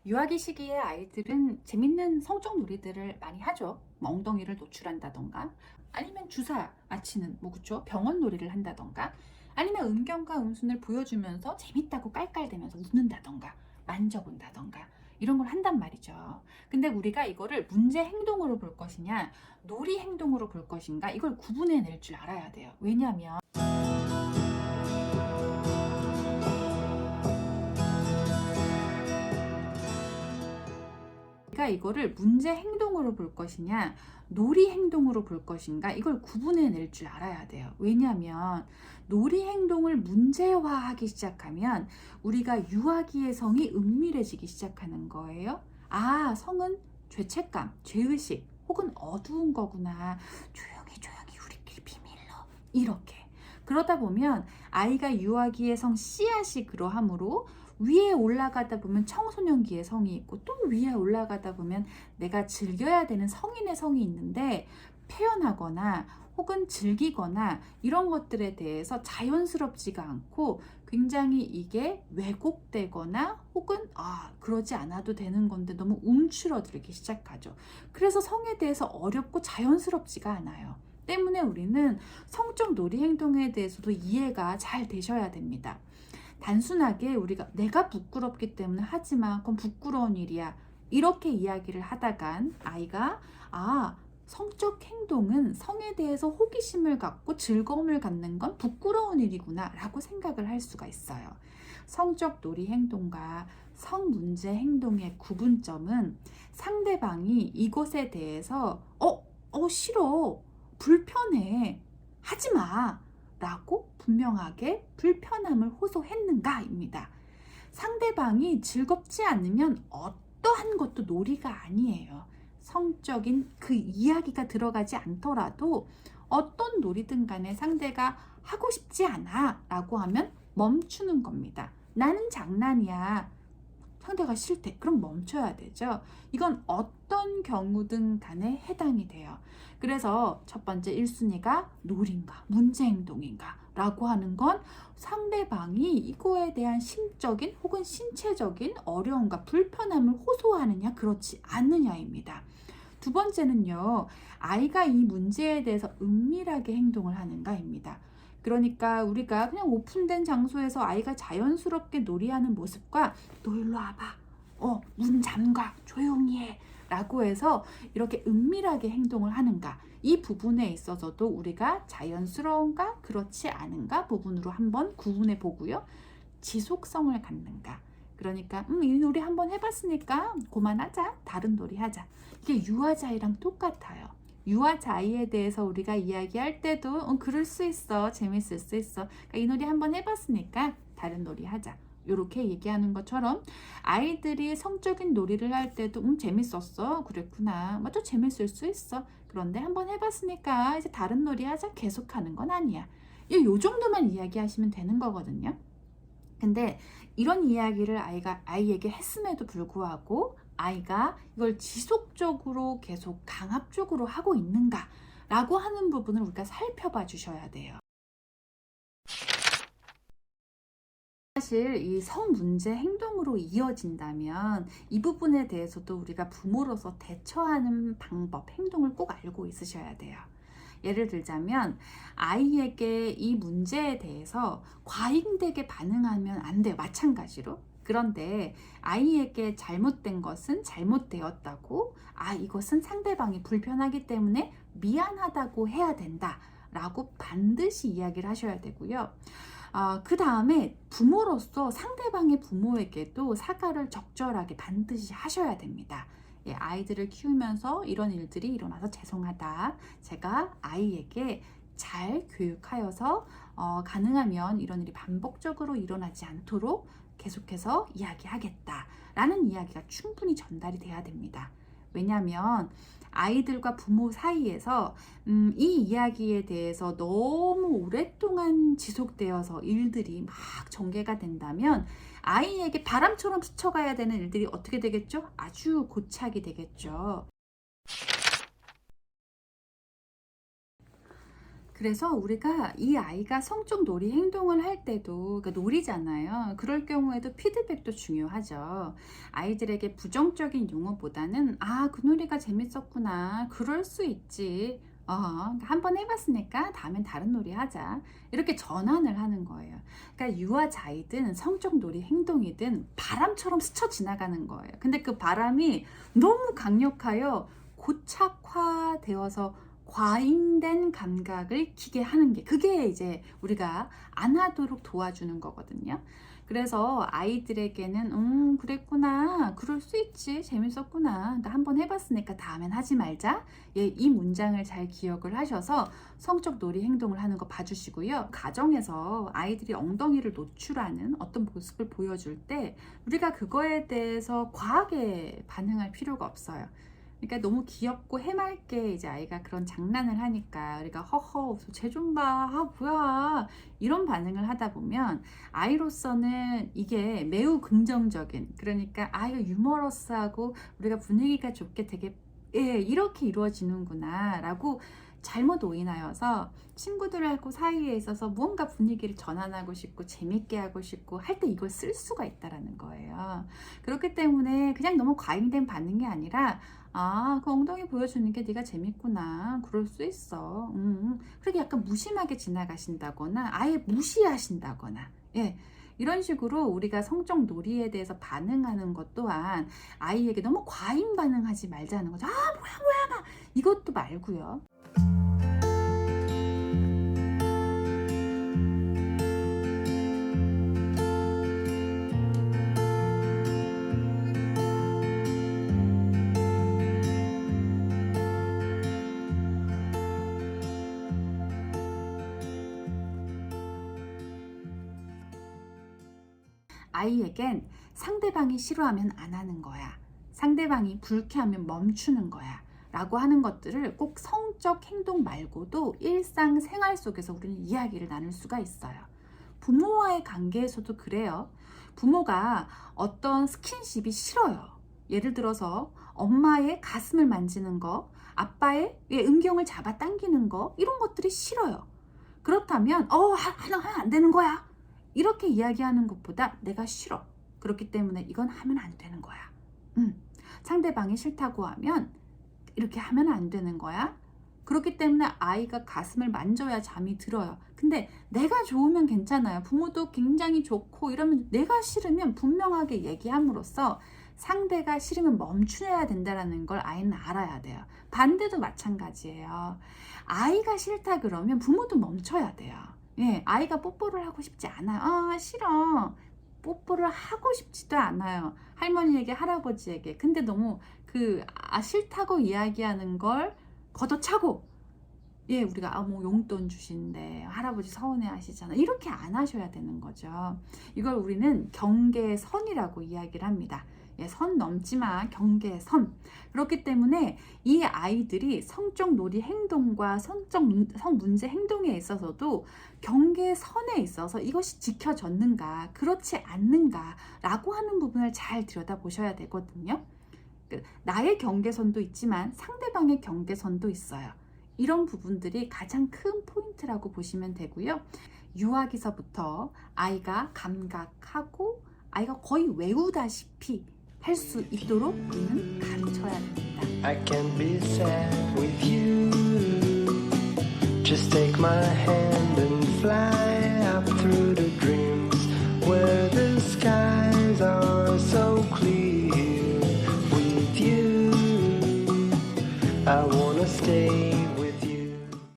유아기 시기에 아이들은 재밌는 성적 놀이들을 많이 하죠. 뭐 엉덩이를 노출한다던가, 아니면 주사 맞히는, 뭐 그쵸? 병원 놀이를 한다던가, 아니면 음경과 음순을 보여주면서 재밌다고 깔깔대면서 웃는다던가, 만져본다던가, 이런 걸 한단 말이죠. 근데 우리가 이거를 문제 행동으로 볼 것이냐, 놀이 행동으로 볼 것인가, 이걸 구분해낼 줄 알아야 돼요. 왜냐하면 우리가 이거를 문제 행동으로 볼 것이냐, 놀이 행동으로 볼 것인가, 이걸 구분해낼 줄 알아야 돼요. 왜냐하면 놀이 행동을 문제화하기 시작하면 우리가 유아기의 성이 은밀해지기 시작하는 거예요. 아, 성은 죄책감, 죄의식 혹은 어두운 거구나. 조용히 조용히 우리끼리 비밀로, 이렇게. 그러다 보면 아이가 유아기의 성 씨앗이 그러하므로 위에 올라가다 보면 청소년기의 성이 있고, 또 위에 올라가다 보면 내가 즐겨야 되는 성인의 성이 있는데, 표현하거나 혹은 즐기거나 이런 것들에 대해서 자연스럽지가 않고 굉장히 이게 왜곡되거나 혹은 그러지 않아도 되는 건데 너무 움츠러들기 시작하죠. 그래서 성에 대해서 어렵고 자연스럽지가 않아요. 때문에 우리는 성적 놀이 행동에 대해서도 이해가 잘 되셔야 됩니다. 단순하게 우리가 내가 부끄럽기 때문에 하지마, 그건 부끄러운 일이야, 이렇게 이야기를 하다간 아이가 성적 행동은 성에 대해서 호기심을 갖고 즐거움을 갖는 건 부끄러운 일이구나 라고 생각을 할 수가 있어요. 성적 놀이 행동과 성 문제 행동의 구분점은 상대방이 이것에 대해서 싫어, 불편해, 하지마 라고 분명하게 불편함을 호소했는가입니다. 상대방이 즐겁지 않으면 어떠한 것도 놀이가 아니에요. 성적인 그 이야기가 들어가지 않더라도 어떤 놀이든 간에 상대가 하고 싶지 않아 라고 하면 멈추는 겁니다. 나는 장난이야, 상대가 싫대, 그럼 멈춰야 되죠. 이건 어떤 경우든 간에 해당이 돼요. 그래서 첫 번째 1순위가 놀인가 문제행동인가 라고 하는 건 상대방이 이거에 대한 심적인 혹은 신체적인 어려움과 불편함을 호소하느냐 그렇지 않느냐입니다. 두 번째는요, 아이가 이 문제에 대해서 은밀하게 행동을 하는가입니다. 그러니까 우리가 그냥 오픈된 장소에서 아이가 자연스럽게 놀이하는 모습과 너 일로 와봐, 문 잠가, 조용히 해 라고 해서 이렇게 은밀하게 행동을 하는가, 이 부분에 있어서도 우리가 자연스러운가 그렇지 않은가 부분으로 한번 구분해 보고요. 지속성을 갖는가, 그러니까 이 놀이 한번 해봤으니까 그만하자, 다른 놀이 하자, 이게 유아자이랑 똑같아요. 유아자이에 대해서 우리가 이야기할 때도 그럴 수 있어, 재밌을 수 있어, 그러니까 이 놀이 한번 해봤으니까 다른 놀이 하자, 이렇게 얘기하는 것처럼 아이들이 성적인 놀이를 할 때도 재밌었어, 그랬구나, 또 재밌을 수 있어, 그런데 한번 해봤으니까 이제 다른 놀이 하자, 계속하는 건 아니야, 요 정도만 이야기하시면 되는 거거든요. 근데 이런 이야기를 아이에게 했음에도 불구하고 아이가 이걸 지속적으로 계속 강압적으로 하고 있는가 라고 하는 부분을 우리가 살펴봐 주셔야 돼요. 사실 이 성 문제 행동으로 이어진다면 이 부분에 대해서도 우리가 부모로서 대처하는 방법, 행동을 꼭 알고 있으셔야 돼요. 예를 들자면 아이에게 이 문제에 대해서 과잉되게 반응하면 안 돼요. 마찬가지로. 그런데 아이에게 잘못된 것은 잘못되었다고, 이것은 상대방이 불편하기 때문에 미안하다고 해야 된다 라고 반드시 이야기를 하셔야 되고요. 그 다음에 부모로서 상대방의 부모에게도 사과를 적절하게 반드시 하셔야 됩니다. 아이들을 키우면서 이런 일들이 일어나서 죄송하다, 제가 아이에게 잘 교육하여서 가능하면 이런 일이 반복적으로 일어나지 않도록 계속해서 이야기하겠다 라는 이야기가 충분히 전달이 돼야 됩니다. 왜냐하면 아이들과 부모 사이에서 이 이야기에 대해서 너무 오랫동안 지속되어서 일들이 막 전개가 된다면 아이에게 바람처럼 스쳐가야 되는 일들이 어떻게 되겠죠? 아주 고착이 되겠죠. 그래서 우리가 이 아이가 성적 놀이 행동을 할 때도 그러니까 놀이잖아요. 그럴 경우에도 피드백도 중요하죠. 아이들에게 부정적인 용어보다는 아, 그 놀이가 재밌었구나. 그럴 수 있지. 한번 해봤으니까 다음엔 다른 놀이 하자. 이렇게 전환을 하는 거예요. 그러니까 유아자이든 성적 놀이 행동이든 바람처럼 스쳐 지나가는 거예요. 근데 그 바람이 너무 강력하여 고착화되어서 과잉된 감각을 키게 하는 게 그게 이제 우리가 안 하도록 도와주는 거거든요. 그래서 아이들에게는 그랬구나, 그럴 수 있지, 재밌었구나, 그러니까 한번 해봤으니까 다음엔 하지 말자. 예, 이 문장을 잘 기억을 하셔서 성적 놀이 행동을 하는 거 봐주시고요. 가정에서 아이들이 엉덩이를 노출하는 어떤 모습을 보여줄 때 우리가 그거에 대해서 과하게 반응할 필요가 없어요. 그러니까 너무 귀엽고 해맑게 이제 아이가 그런 장난을 하니까 우리가 허허 쟤 좀 봐, 아 뭐야, 이런 반응을 하다 보면 아이로서는 이게 매우 긍정적인, 그러니까 아이가 유머러스하고 우리가 분위기가 좋게 되게 이렇게 이루어지는구나 라고 잘못 오인하여서 친구들하고 사이에 있어서 무언가 분위기를 전환하고 싶고 재밌게 하고 싶고 할 때 이걸 쓸 수가 있다라는 거예요. 그렇기 때문에 그냥 너무 과잉된 반응이 아니라 아, 그 엉덩이 보여주는 게 네가 재밌구나. 그럴 수 있어. 그렇게 약간 무심하게 지나가신다거나 아예 무시하신다거나 이런 식으로 우리가 성적 놀이에 대해서 반응하는 것 또한 아이에게 너무 과잉 반응하지 말자는 거죠. 아, 뭐야 막 이것도 말고요. 아이에겐 상대방이 싫어하면 안 하는 거야. 상대방이 불쾌하면 멈추는 거야. 라고 하는 것들을 꼭 성적 행동 말고도 일상생활 속에서 우리는 이야기를 나눌 수가 있어요. 부모와의 관계에서도 그래요. 부모가 어떤 스킨십이 싫어요. 예를 들어서 엄마의 가슴을 만지는 거, 아빠의 음경을 잡아 당기는 거, 이런 것들이 싫어요. 그렇다면 하면 안 되는 거야. 이렇게 이야기하는 것보다 내가 싫어. 그렇기 때문에 이건 하면 안 되는 거야. 상대방이 싫다고 하면 이렇게 하면 안 되는 거야. 그렇기 때문에 아이가 가슴을 만져야 잠이 들어요. 근데 내가 좋으면 괜찮아요. 부모도 굉장히 좋고 이러면 내가 싫으면 분명하게 얘기함으로써 상대가 싫으면 멈춰야 된다는 걸 아이는 알아야 돼요. 반대도 마찬가지예요. 아이가 싫다 그러면 부모도 멈춰야 돼요. 아이가 뽀뽀를 하고 싶지 않아요. 싫어. 뽀뽀를 하고 싶지도 않아요. 할머니에게, 할아버지에게. 근데 너무 싫다고 이야기하는 걸 걷어차고, 우리가 뭐 용돈 주신대, 할아버지 서운해 하시잖아. 이렇게 안 하셔야 되는 거죠. 이걸 우리는 경계선이라고 이야기를 합니다. 선 넘지 마, 경계선. 그렇기 때문에 이 아이들이 성적 놀이 행동과 성 문제 행동에 있어서도 경계선에 있어서 이것이 지켜졌는가, 그렇지 않는가 라고 하는 부분을 잘 들여다보셔야 되거든요. 나의 경계선도 있지만 상대방의 경계선도 있어요. 이런 부분들이 가장 큰 포인트라고 보시면 되고요. 유아기서부터 아이가 감각하고 아이가 거의 외우다시피 할 수 있도록 우리는 가르쳐야 됩니다. I can be sad with you. Just take my hand and fly up through the dreams where the skies are so clear. With you, I wanna stay with you.